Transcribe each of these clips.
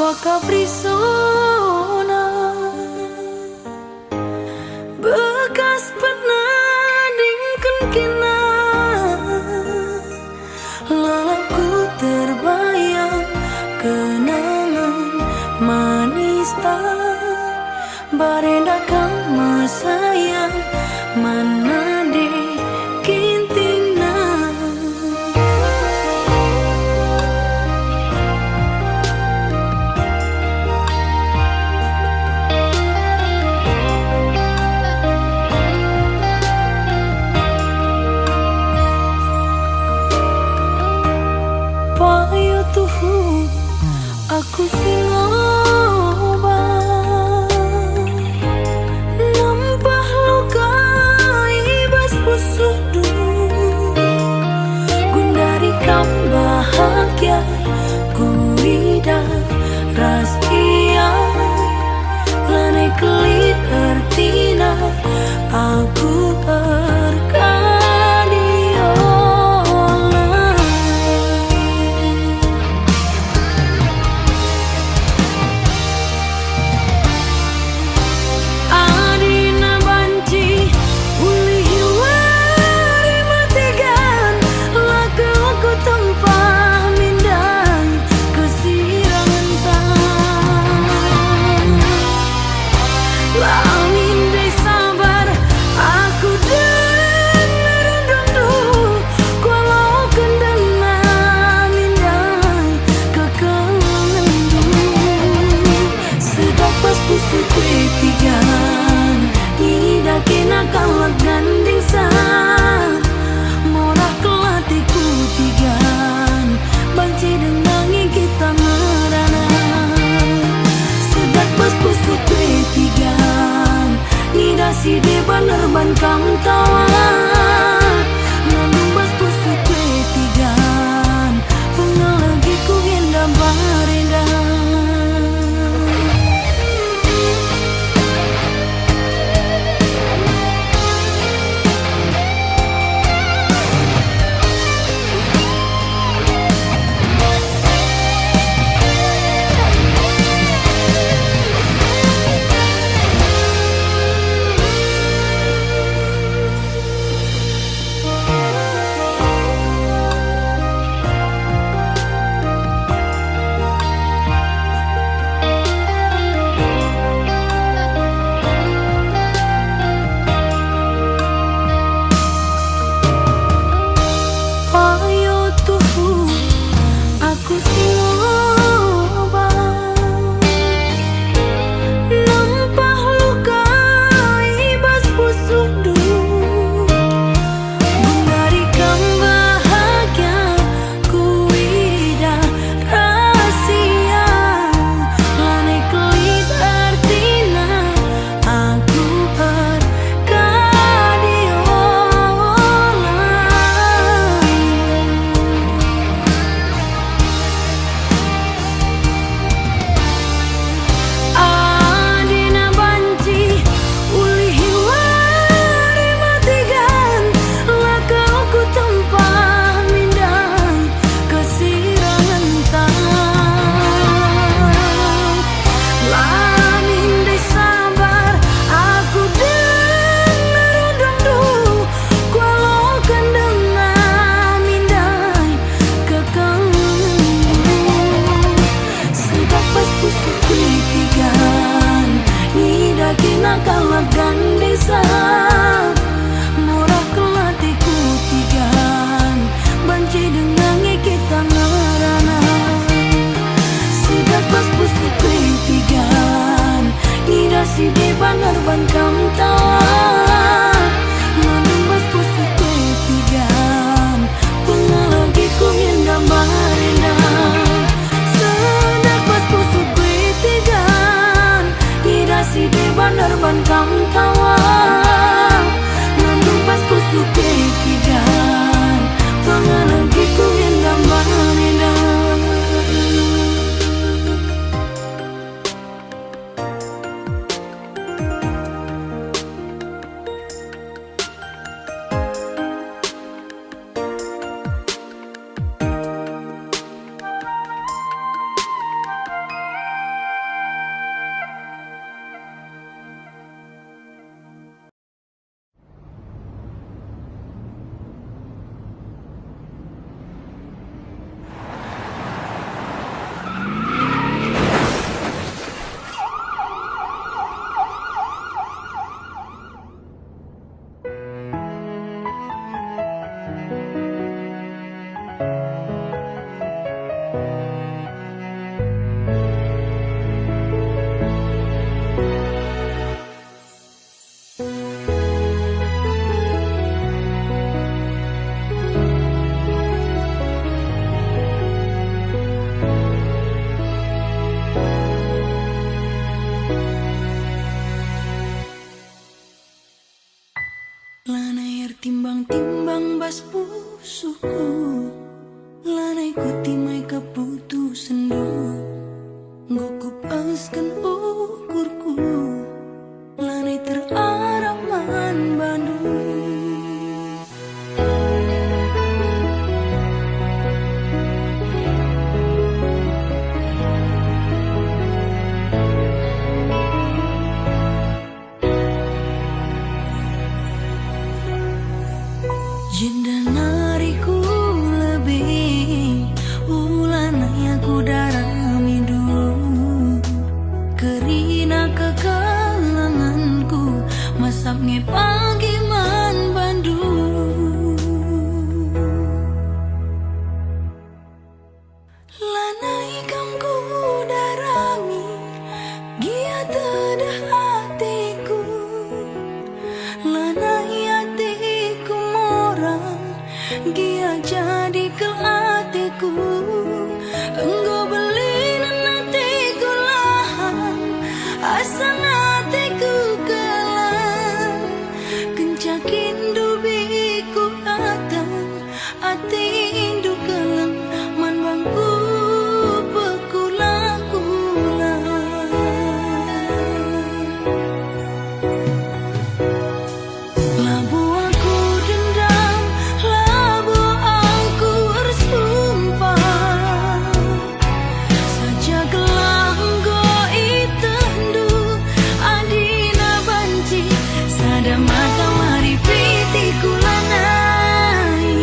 Wakaprisona bekas penandingkan kena lelapku terbayang kenangan manis tak barenda kama sayang mana de kintina. Payo tuhu aku singoba nampah luka ibas pusudu gundari kam bahagia kuida ras iya lane kelit ertina aku ganding sang morah kelatiku tigan banci dengangi kita merana sedak bas pusuk tigan ngidasi de baner ban kam tawa nandung bas pusuk tigan pengelagi ku gendam barenda. Gandeng sang morah kelatiku tigan banci dengangi kita ngarana sedak bas pusuk tigan ngidasi de banar ban kam tawa nandung bas pusuk tigan pengelagi ku ngendam barenda sedak bas pusuk tigan ngidasi de banar ban kam tawa nandung pas kusuk tigan pengelagi ku ngendam barenda. pagi man Bandung lanai kam ku darami gia tedah hatiku lanai hatiku morang gia jadi ke hatiku enggo beli hatiku lahan asan hatiku kelang kencakin dubiku datang hati indu kelang man bangku mata wari pitiku lanai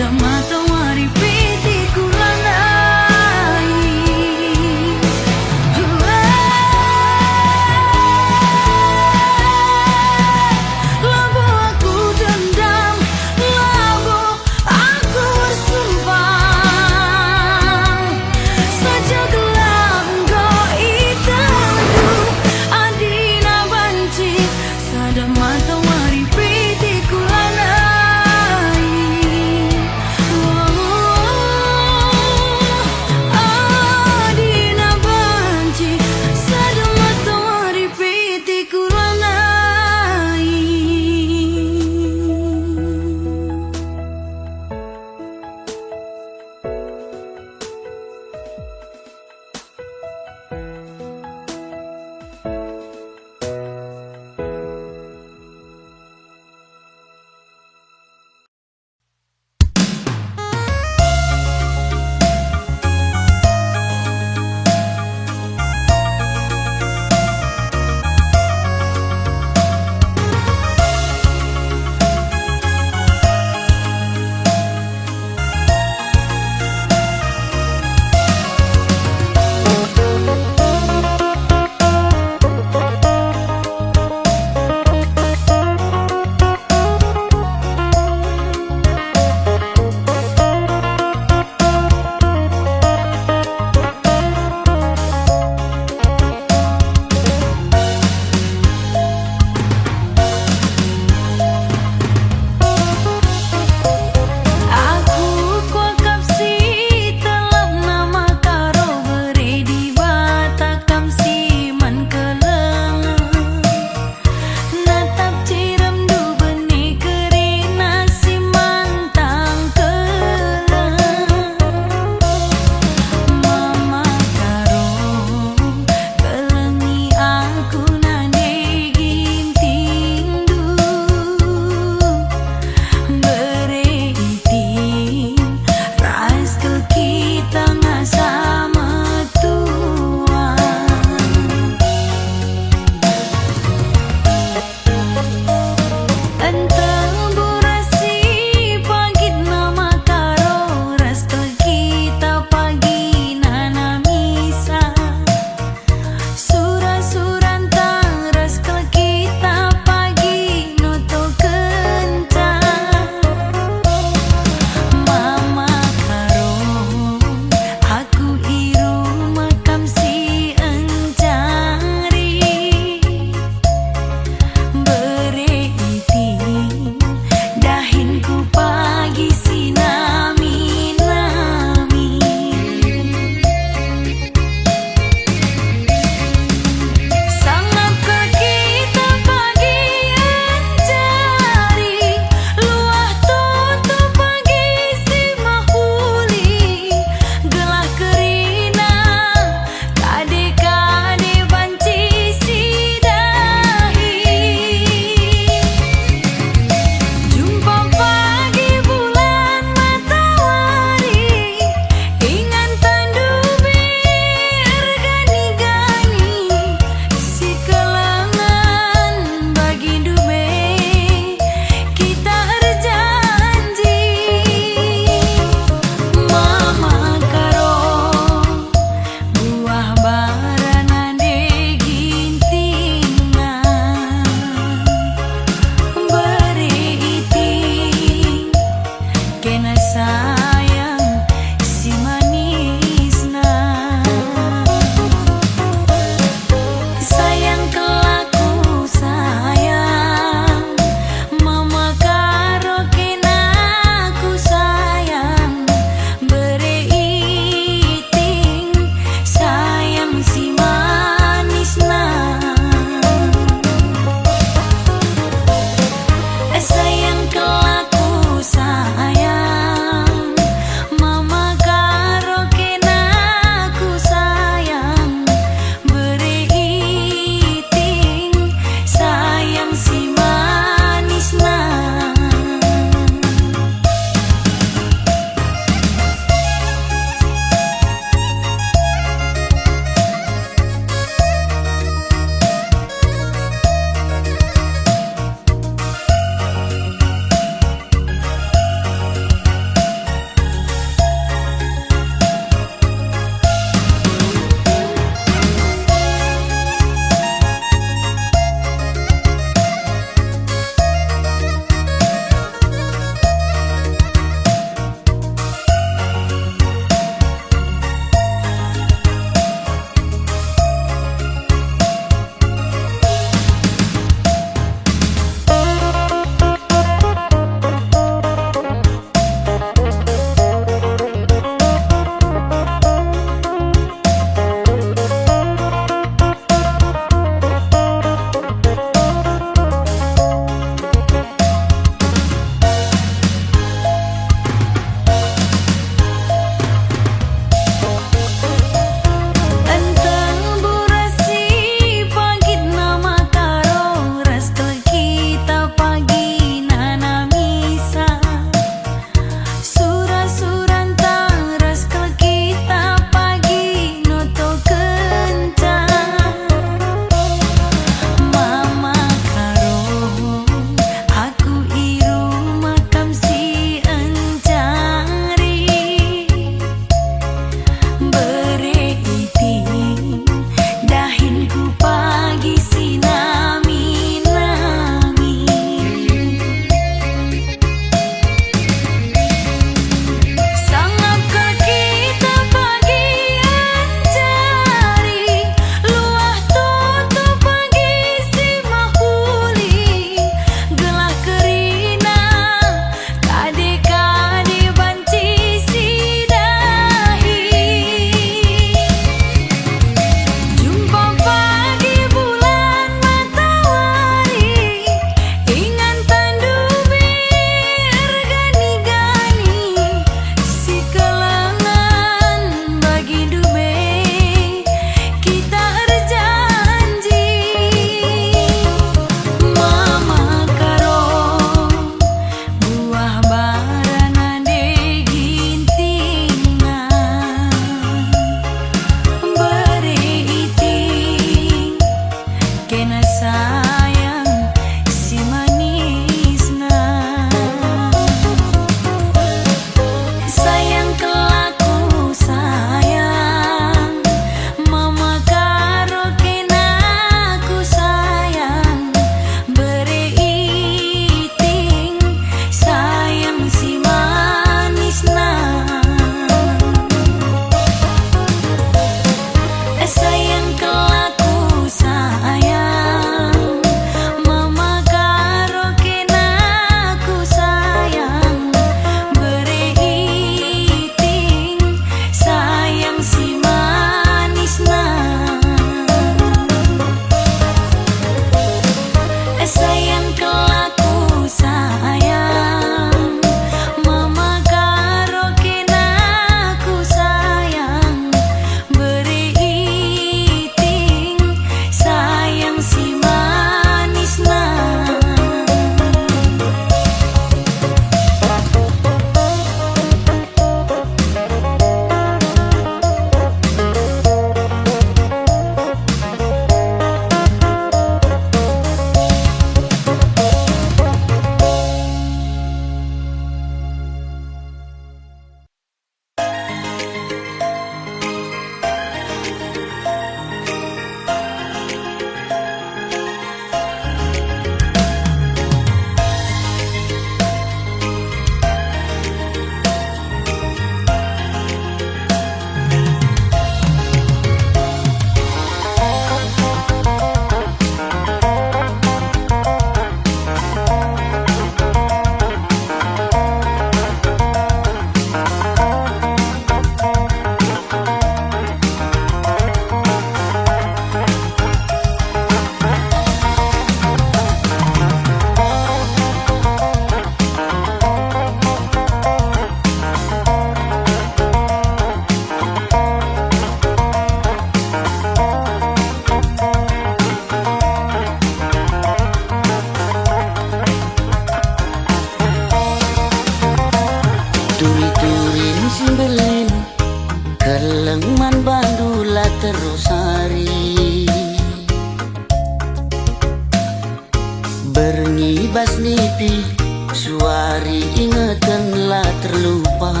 Bernibas nipi suari ingetanlah terlupakan.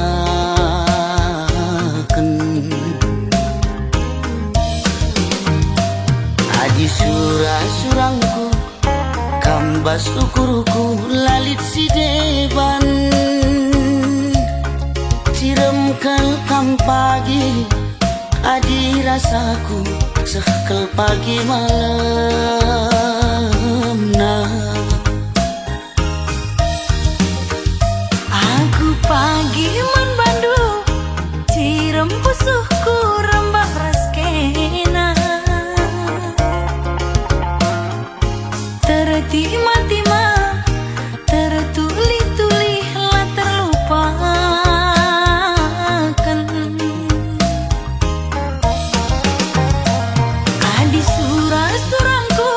Adi surah-surangku kambas ukurku lalit si deban. Cirem kam pagi adi rasaku sekel pagi malam nah. Aku pagi man bandu cirem pusuhku rembak raskena. Tertima-tima tertuli-tuli lah terlupakan. Adi surah-surangku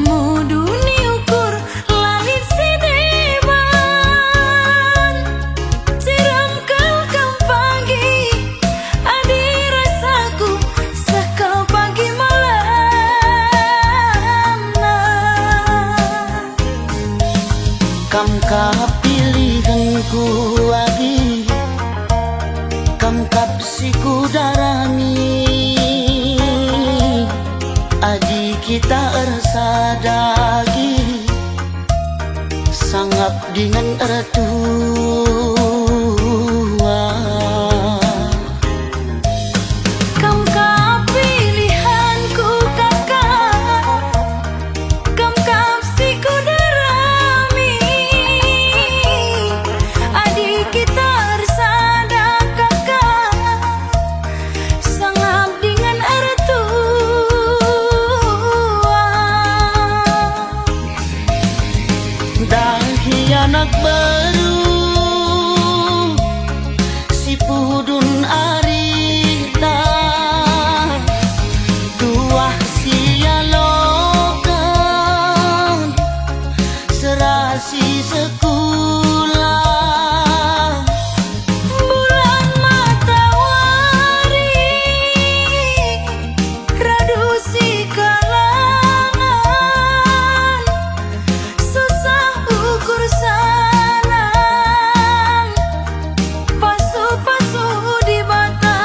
muduni ukur lalit si deban. Siram kelkam pagi adi rasaku sekal pagi malam nah. Kam kapilihanku agi kam kapsiku darami adi kita ersadagi sangap dengan ertua. Kam kapilihanku kakak, kam kapsiku darami adi kita ersada kakak sangap dengan ertua. Dahi anak baru si pudun arita tuah sialokan serasi sekolah. Bulan matahari radu si kalangan susah ukur salang pasu-pasu di batang.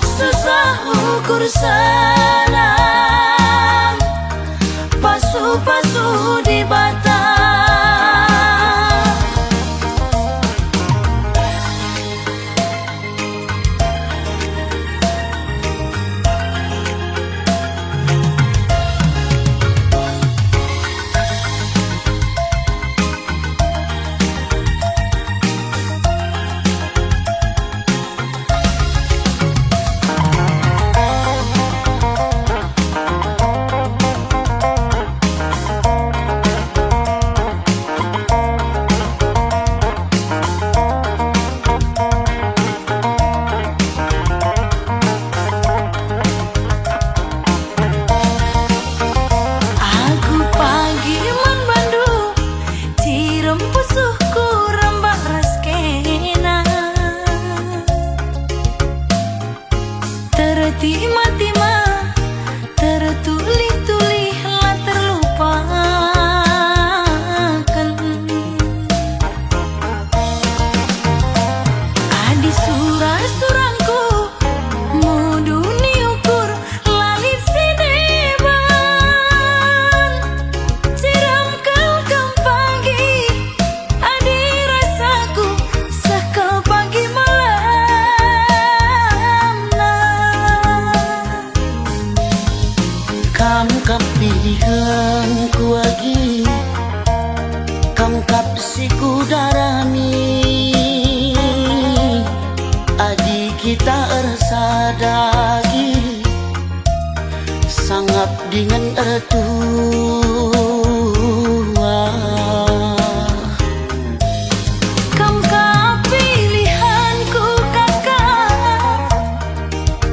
Susah ukur salang pasu-pasu di batang. Aku pagi man bandu cirem pusuhku rembak raskena. Tertima-tima tertuli-tuli lah terlupakan. Adi surah-surangku muduni ukur lalit si deban. Siram kelkam pagi adi rasaku sekal pagi malam nah. Kam kapilihanku agi kam kapsiku darami adi kita ersadagi sangap dengan ertua. Kam kapilihanku kakak,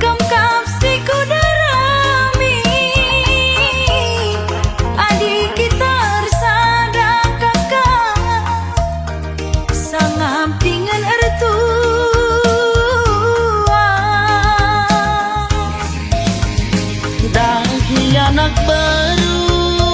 kam kapsiku darami adi kita ersada kakak sangap dengan ertua. Dahi anak baru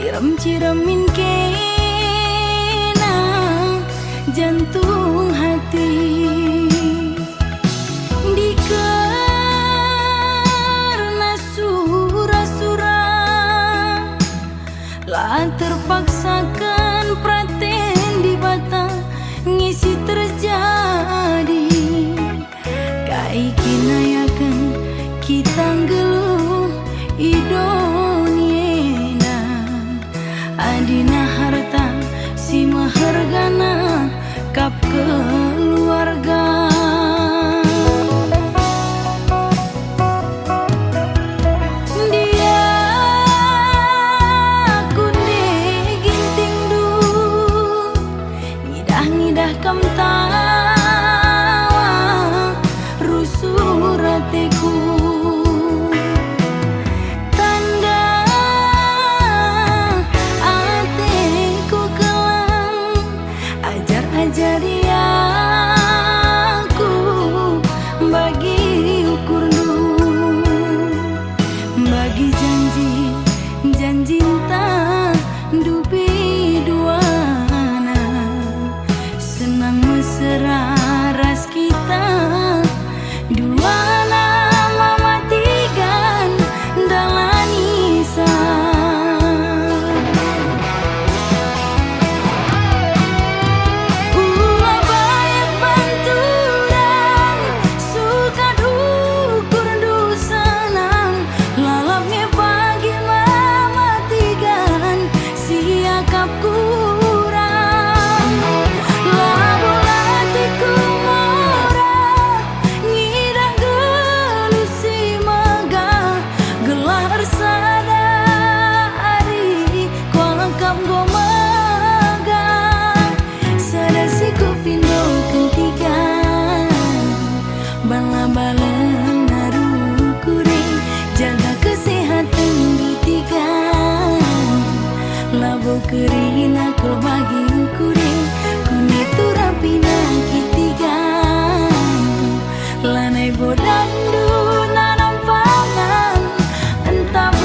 Ciram-ciramin kena jantung hati dikarena sura-sura lah terpaksakan praten di bata ngisi terjadi kai kinayakan kita geluh idoniena adina harta si mahargana kap keluarga dia kunde ginting du ngidah-ngidah kam tawa rusuh rateku ajari aku bagi ukur bagi janji tak dubi duana senang mesra ras kita duana mamatigan dalanisa bala-bala narukure jaga kesehatan dutikan labo kerina kau bagi ukure kune turapina kitigan lanai bodandu nanam pangan entah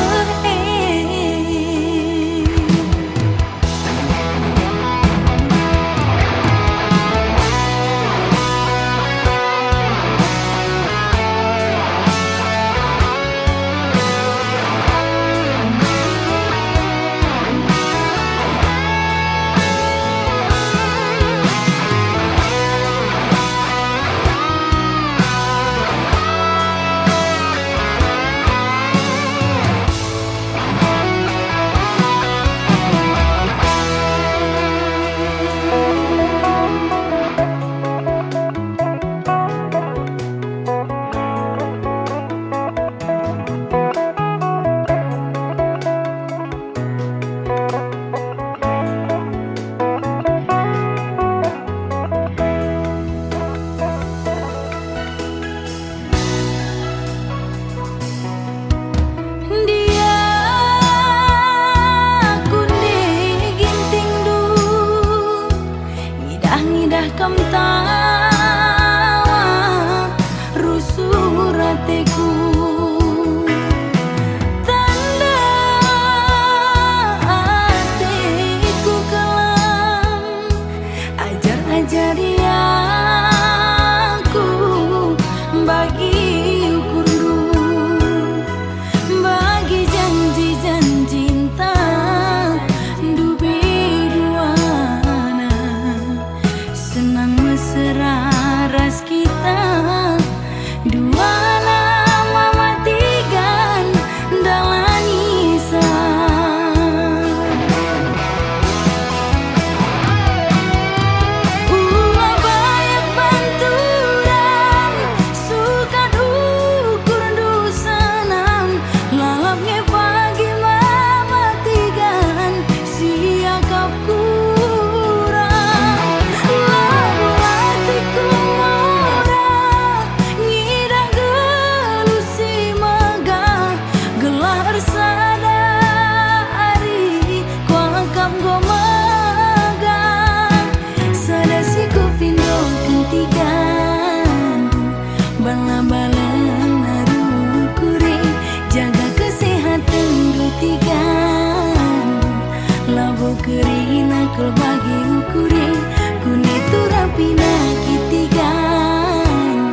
kerina kul bagi ukure kune tu rapina kitigan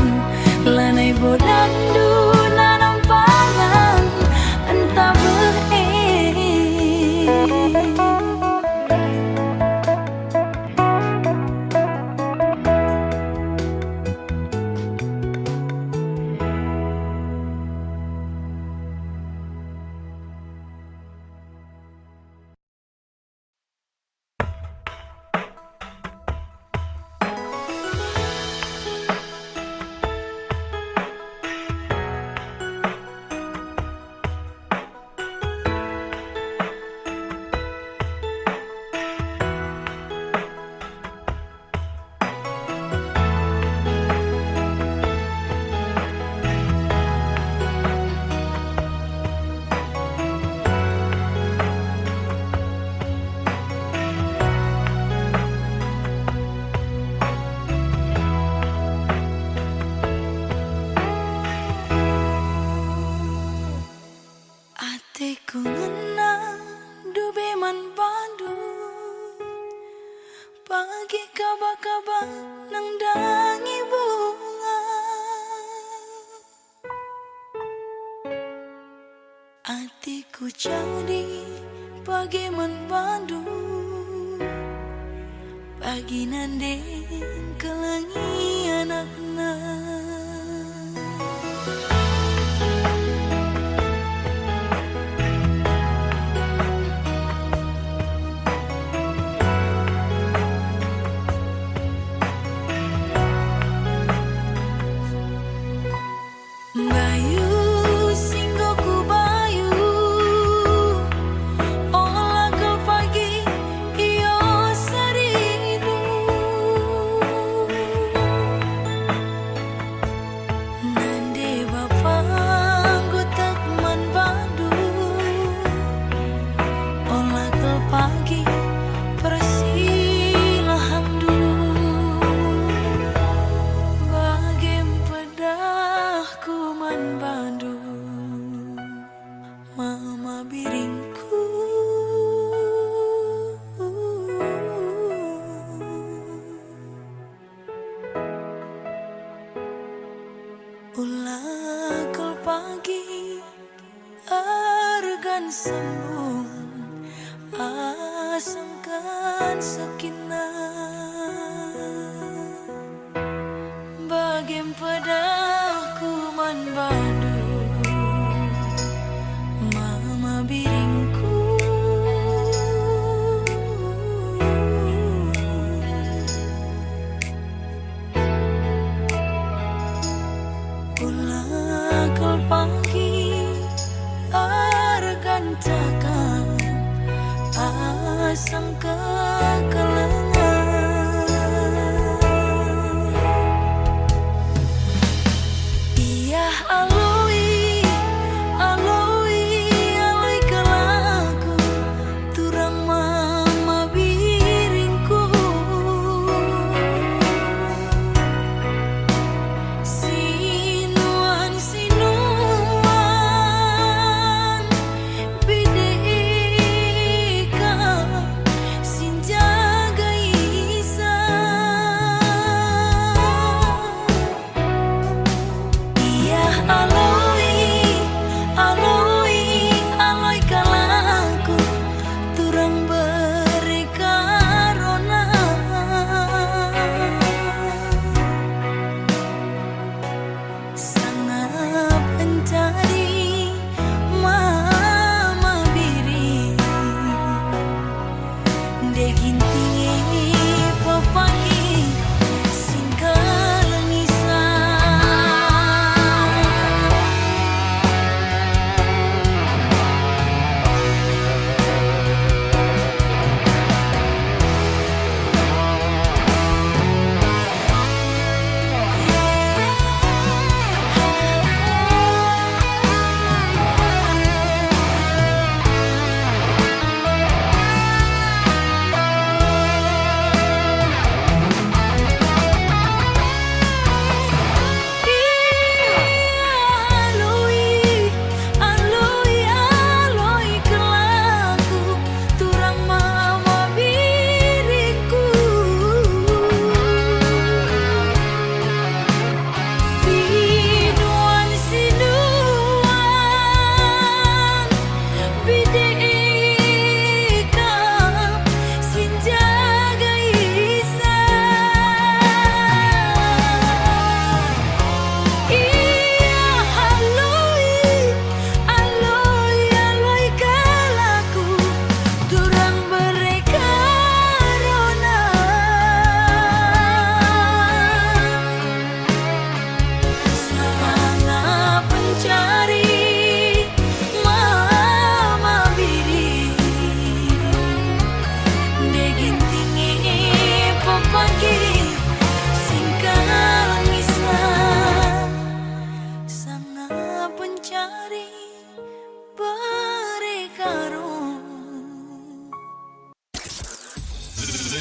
lanai bodandu nanam pangan entah behe. Atiku ngenang dubeman Bandung pagi kaba-kaba nang dangi bunga atiku jadi bagiman Bandung pagi nandeng kelangi anak-anak. Bayu singgoku bayu olah ke pagi iyo saridu nande bapa gotak man Bandung olah ke pagi persilahan dulu bagem pedahku man Bandung mama biringku ulah kel pagi argan sembung asangkan sakinah bagem pedahku man Bandung mama biringku ulah kel pagi argan takkan asang kekelengan iya aloi aloi aloi kelaku turang mama biringku sinuan sinuan bideka sinjaga isa iya aloi aloi aloi kalaku turang beri karona sangat pencari mama biri degintingi papagi singkalangisa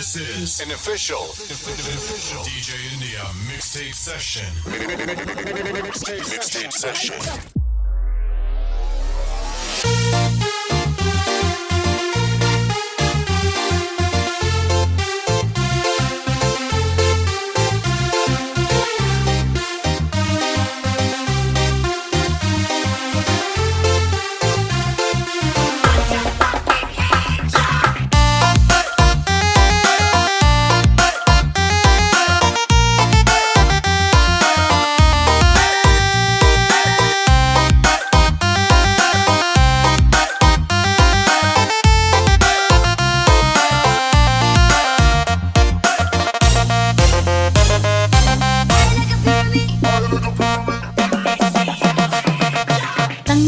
This is an official DJ India mixtape session. Mixtape session.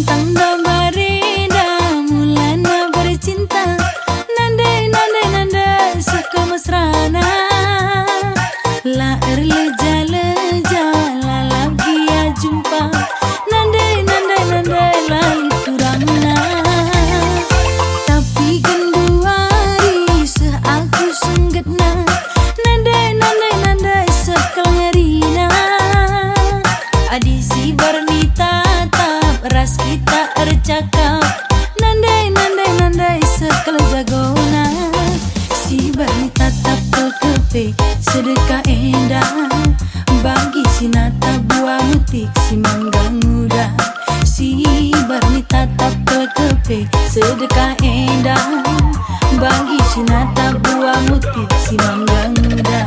Tang barida mulana bercinta, nandai nandai nandai suka mesrana, laer leja leja lalap dia jumpa, nandai nandai nandai lali kurangna, tapi genduari seh aku senggetna, nandai nandai nandai sekal ngerina, adisi bernita ras kita ercakap, nandai nandai nandai sekal jagona, si bani tatap kekepe sedekah endah, bagi si nata buah mutik si mangga muda, si bani tatap kekepe sedekah endah, bagi si nata buah mutik si mangga muda.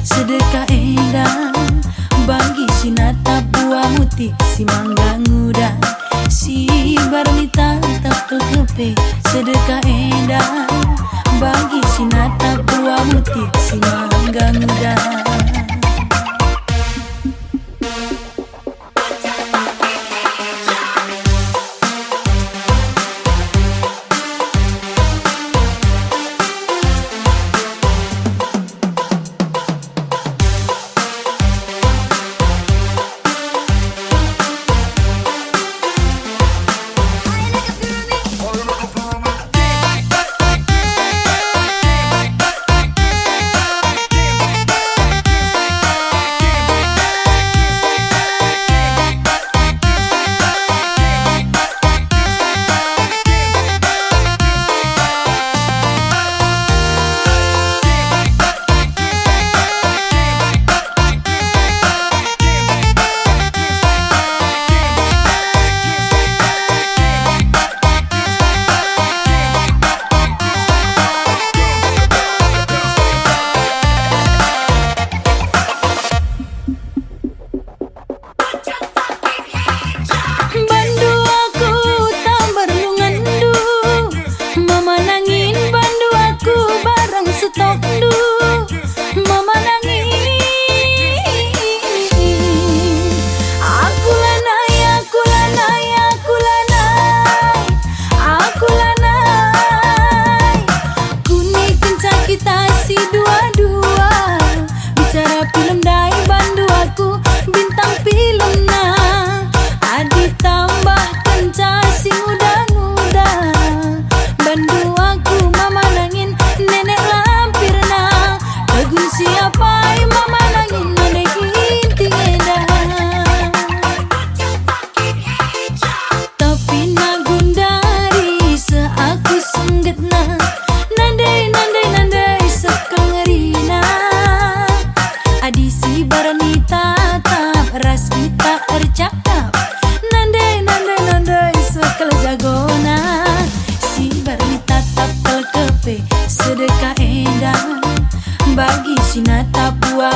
Sedekah endah bagi si nata buah mutik si mangga muda, si barni tatap kekepe sedekah endah bagi si nata buah mutik si mangga muda.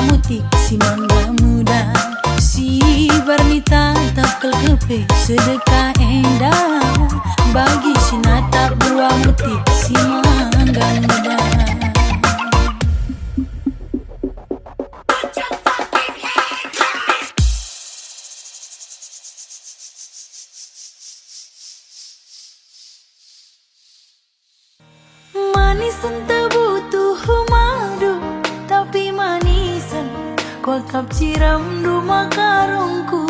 mutik si mangga muda. Si bernita tak kelkepe sedekah endah. Bagi si natap buah mutik si mangga muda. Manisan tak butuh madu, tapi manisan kuakap ciram du makarongku.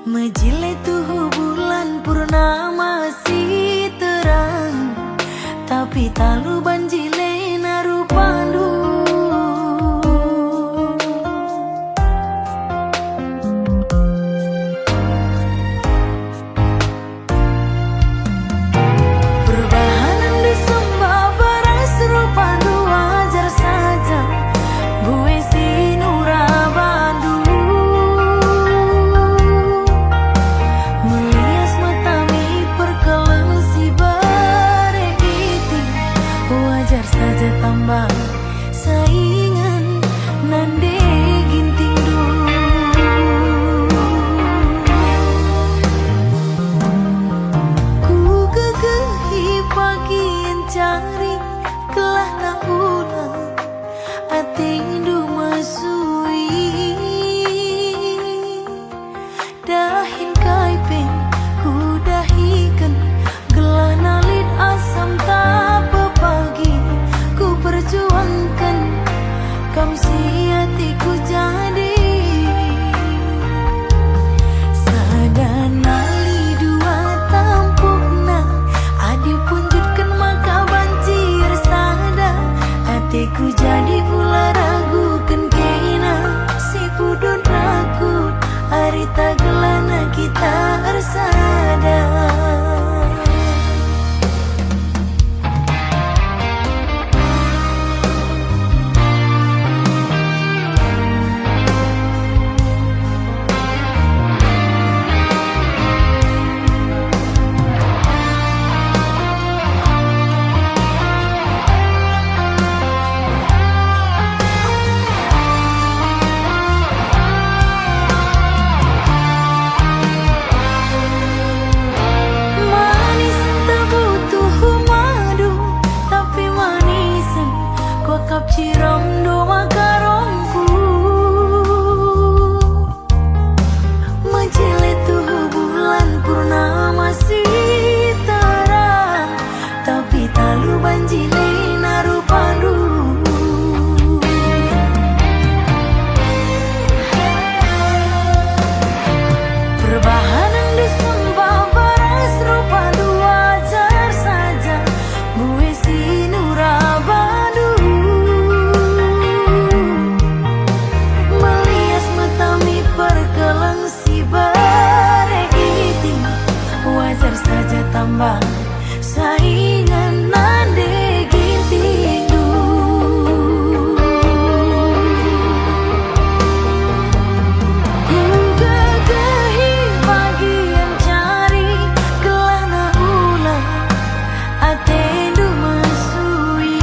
Mejile tuh bulan purnama si terang, tapi talu banjile naru pandu. Ku jadi ular ragu kan kena si pudun rakut harita gelana kita bersada. Ciram do makarongku, majele tuh bulan purnama si terang, tapi talu banjile naru pandu. Perbahanan disembah baras rupa dua wajar saja, gue si nurabadu. Perkelang si bare iti wajar saja tambah saingan nande gintindu. Ku gagahi pagi yang cari kelana ulang atendu masui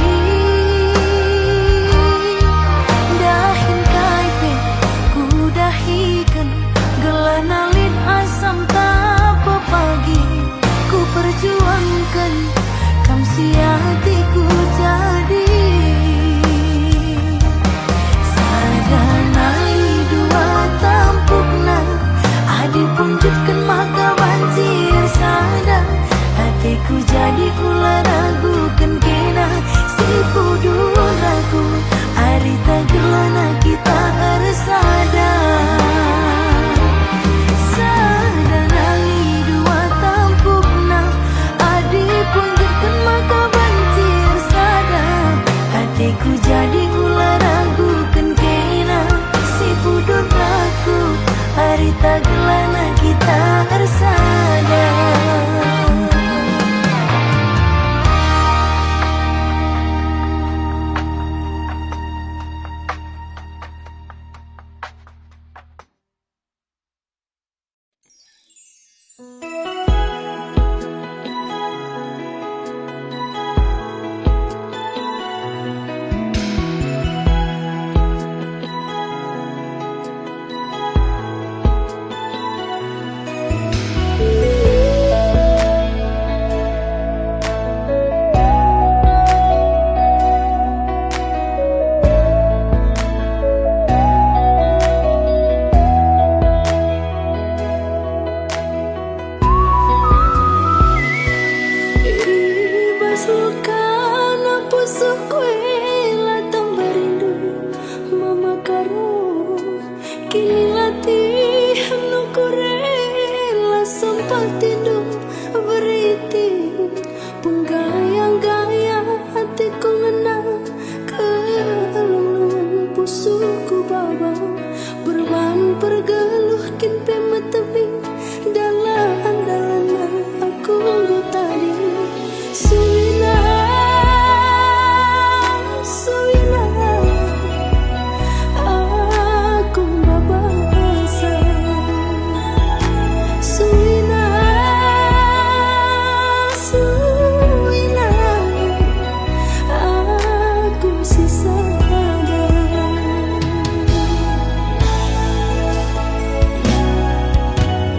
dahin kaipe ku dahikan gelanalin asam tapa pagi ku perjuangkan kam si hatiku jadi sadanai dua tampukna adi punjutkan maka banjir sada hatiku jadi ular ragu kan kena si pudun ragu arita gelana kita harus ada. Ku jadi ular ragu kan kena si pudun ragu harita gelana kita harus ada. tepi dalam andalan aku tadi. Suwina, suwina, aku babasa. Suwina, suwina, aku sisa ada. 'Cause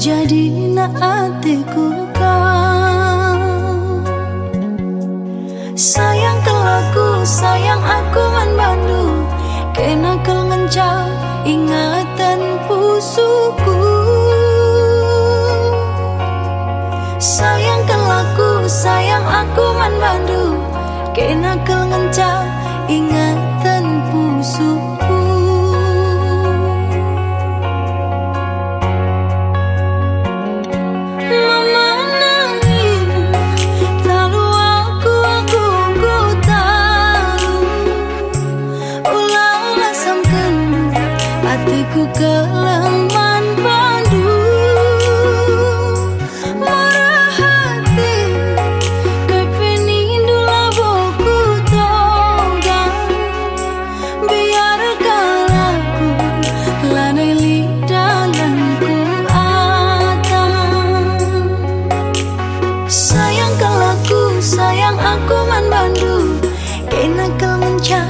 jadi na hatiku kau. Sayang kelaku, sayang aku man bandu, kena kau ngencang ingatan pusuku. Sayang kelaku, sayang aku man bandu, kena kau ngencang ingatan pusuku. Mama nangis, tahu aku tahu, ulah sam kendu, hatiku keleman pandu. Marah hati, kau penindula boku togang, biarkan aku lanai lidalanku atang. Sayang kelaku, sayang aku man bandu, kena kau mencah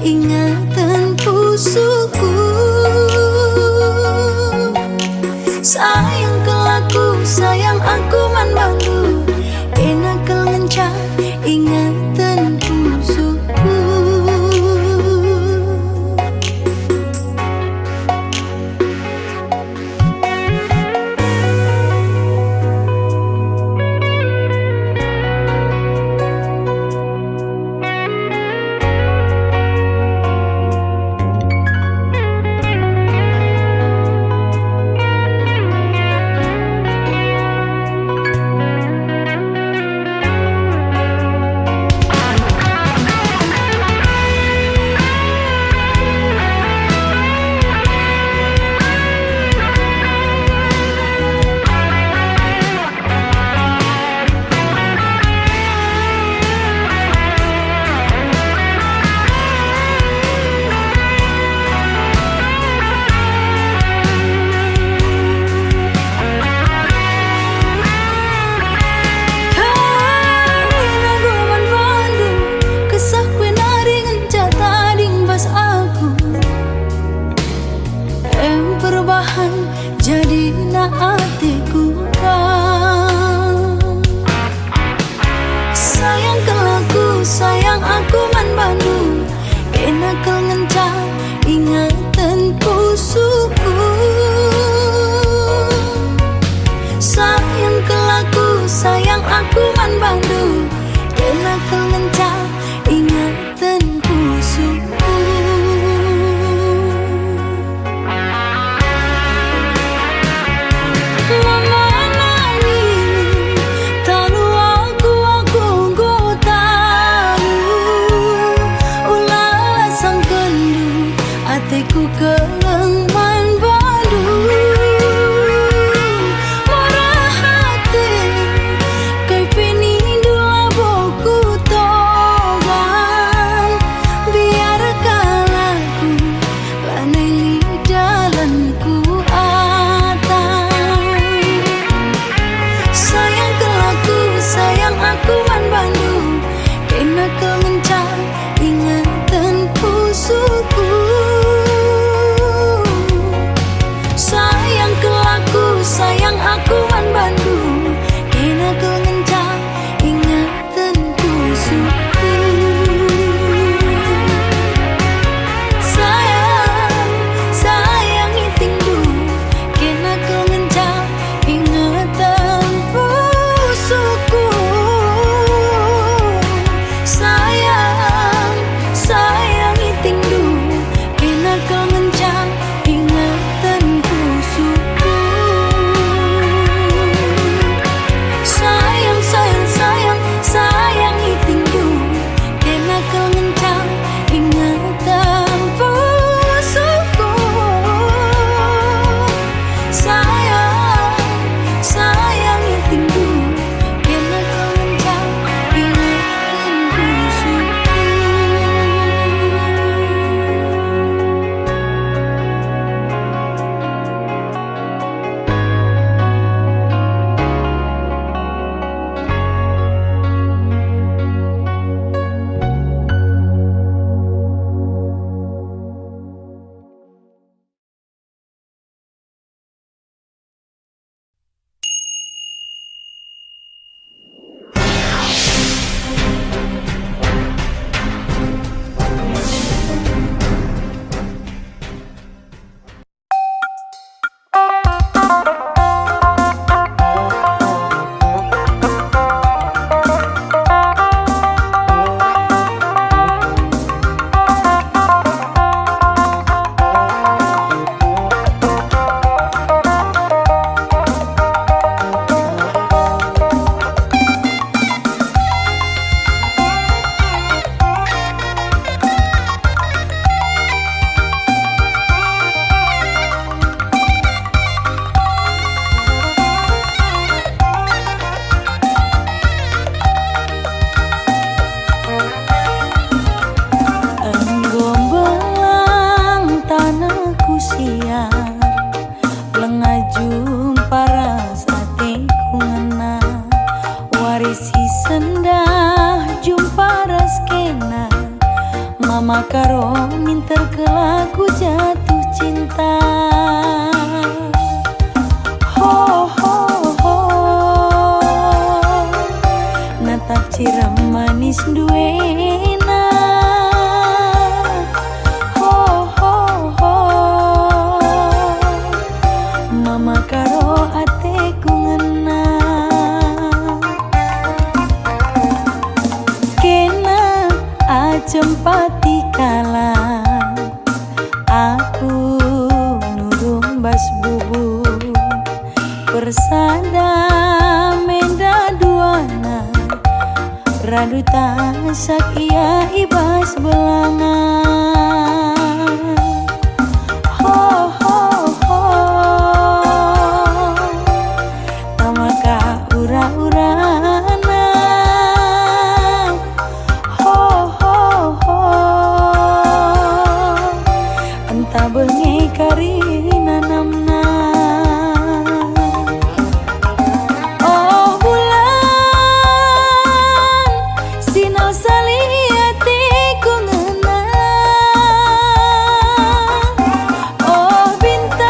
ingatan pusuku. Sayang kelaku, sayang aku man bandu, kena kau mencah ingatan pusuku. Jadi na hatiku kau. Sayang kelaku, sayang aku man bandu, kena kau ngencang ingatan pusuku. Sayang kelaku, sayang aku man bandu, kena kau ngencang ingatan pusuku. Hatiku keleman bandu, marah hati, kau penindula boku togang. wis duwena. Ho ho ho, mama karo ateku ngena. Kena ajempati kala aku nurung bas bubu persada menda duana radu tasak ia ibas belangan. Ho ho ho, tamaka ura-urana. Ho ho ho, entah bengi karina namna. Oh bulan, sinau saliatiku ngena. Oh bintang,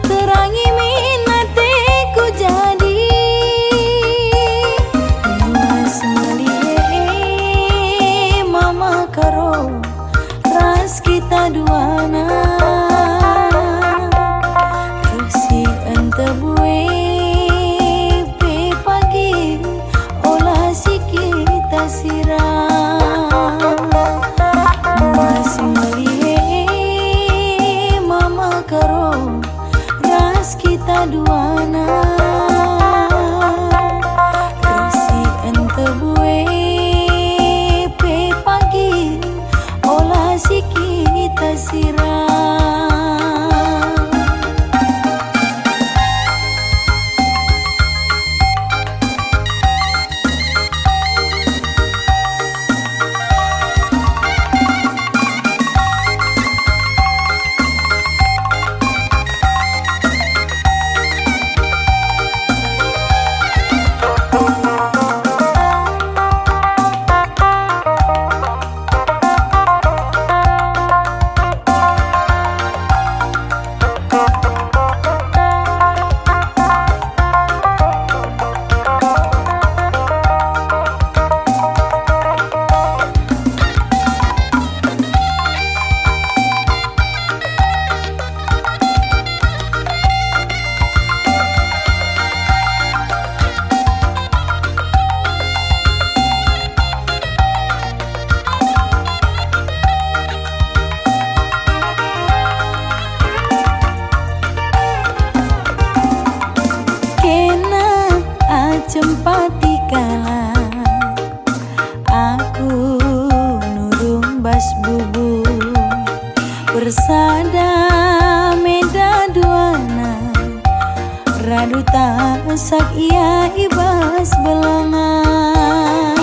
terangi minatiku jadi. Mas melihat mama karo ras kita duana. Resi ente bue pe pagi olah si kita siram. Mas melihat mama karo ras kita duana. Resi ente bue pe pagi olah si kita siram. Kena ajempati kala aku nurung bas bubu persada meda duana radu tasak ia ibas belangan.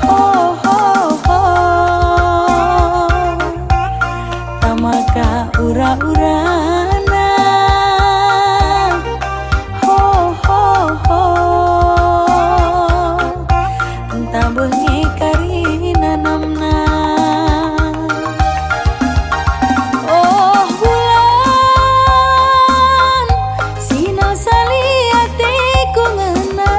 Oh ho ho, tamaka ura-urana. Ho ho ho, entah bengi karina namna. Oh bulan, sinau saliatiku ngena.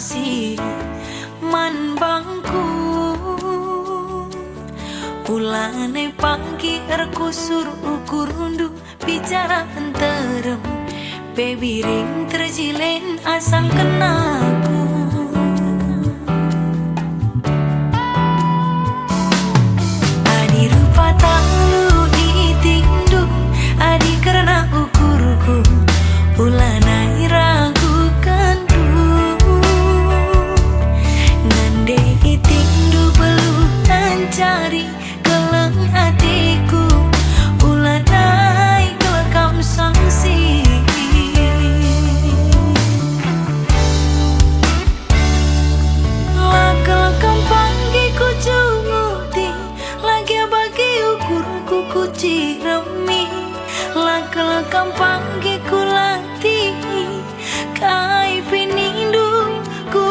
sangsi man bangku ulane pagi erkusur ukurundu bicara enterem baby ring terjilen asang kenaku adi rupa talu itindu adi karena ukurku ulana ragu kandu nande itindu belu mencari keleng hatiku ulanai kelekam sangsi kelekam pagi ku cunguti lagi bagi ukurku ku ciremi kelekam pagi ku latih kai pinindu ku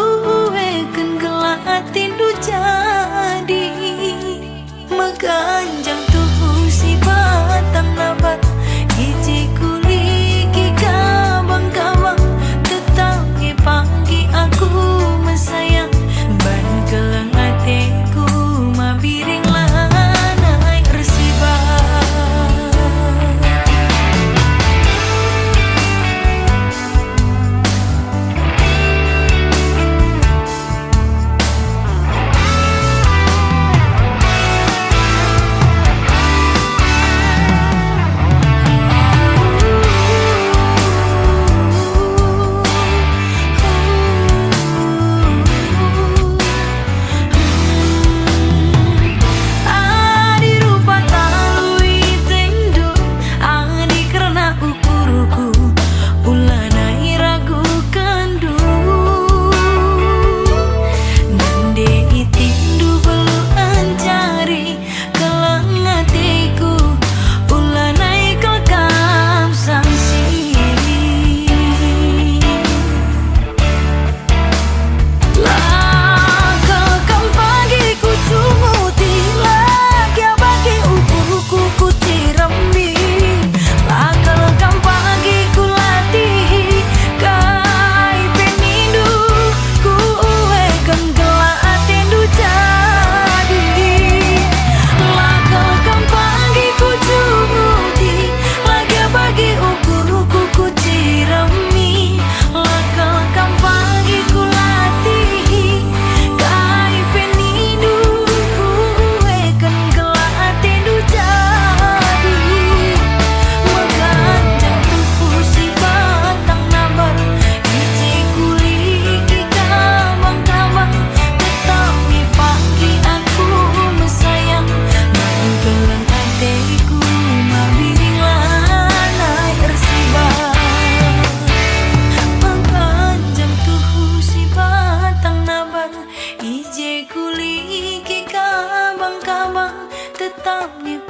eken gelatindu jadi meganjang tuh si batang nabar hiji kuliki kabang-kabang tetap pagi aku mesayang ban keleng hatiku mabiring lanai resibah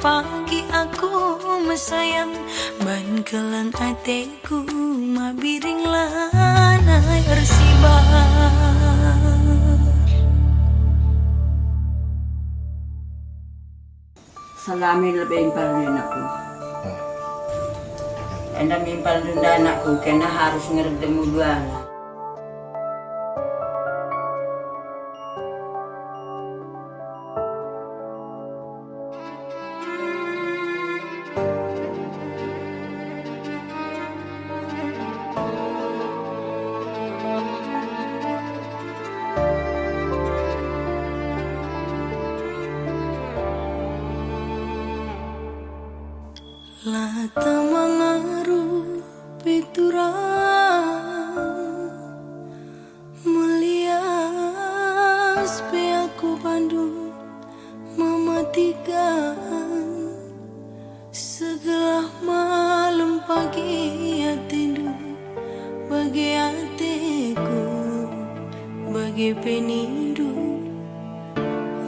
pagi aku mesayang ban kelang hatiku mabiring lanai ersibah. Salamin lebih impal anakku. Anda mimpal dunda anakku kena harus ngertemu dua anak. Lata mangaru piturang mulia spe aku Bandung mematikan segala malam pagi hatiku bagi hatiku bagi penindu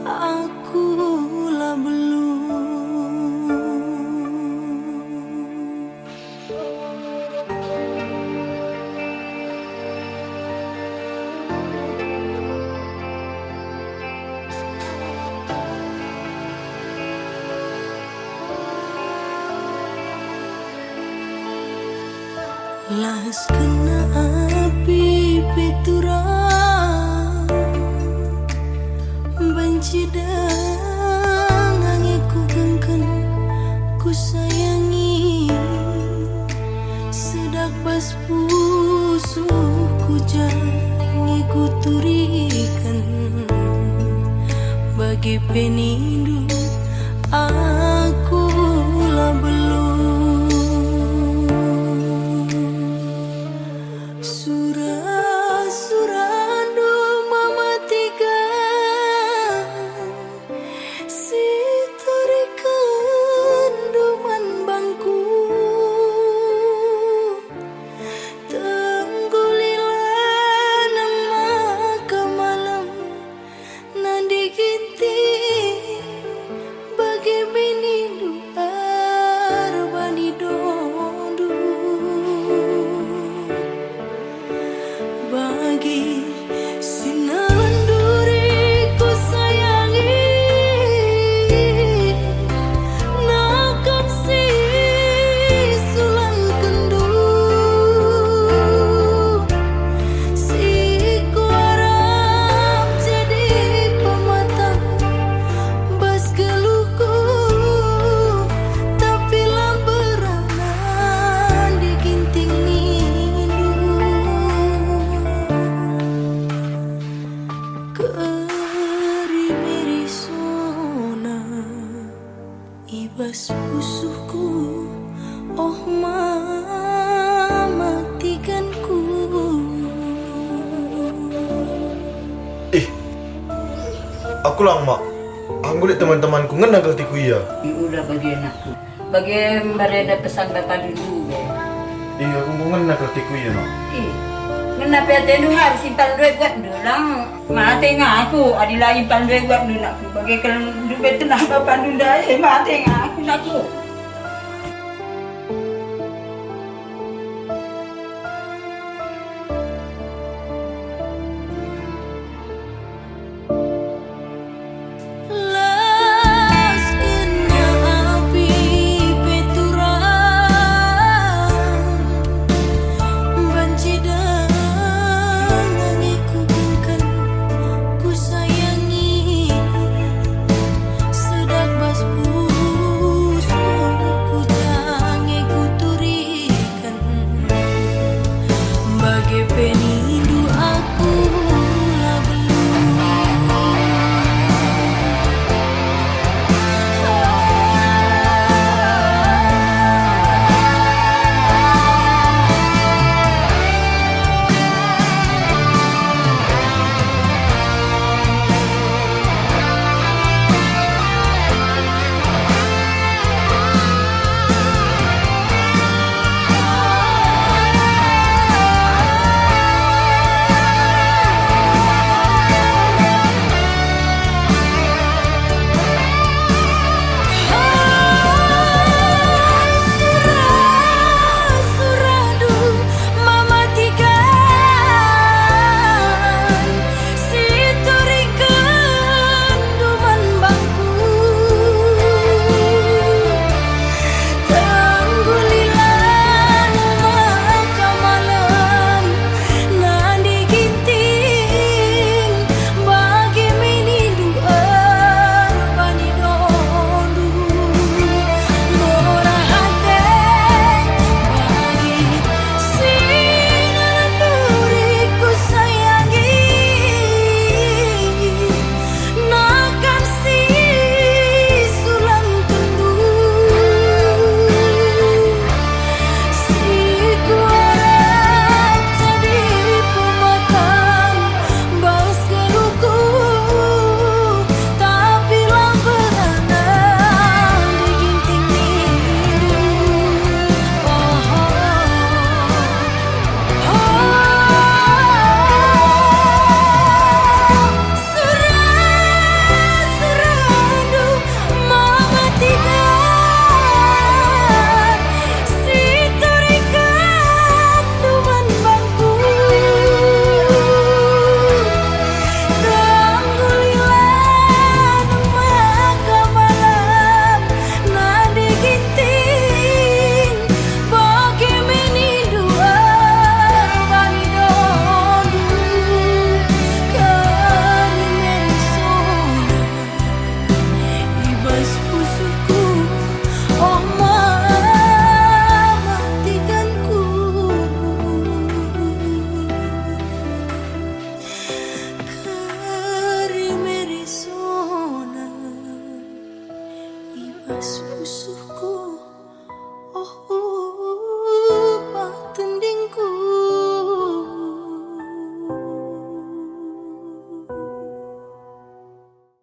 aku lah belum. Las kena api piturang ibas pusuhku, oh mamatikanku. Aku lang mak, anggulit teman-temanku ngenang keltiku iya. Udah bagi anakku. Bagi mereka pesan bapak dulu ya. Iya, aku mau ngenang keltiku iya mak. Kenapa tenu harus simpan duit buat dulang? Mati ngaku, adilah simpan duit buat dulangku. Bagi kalau duit tenang bapak dulu mati ngaku aku. Ibas pusuhku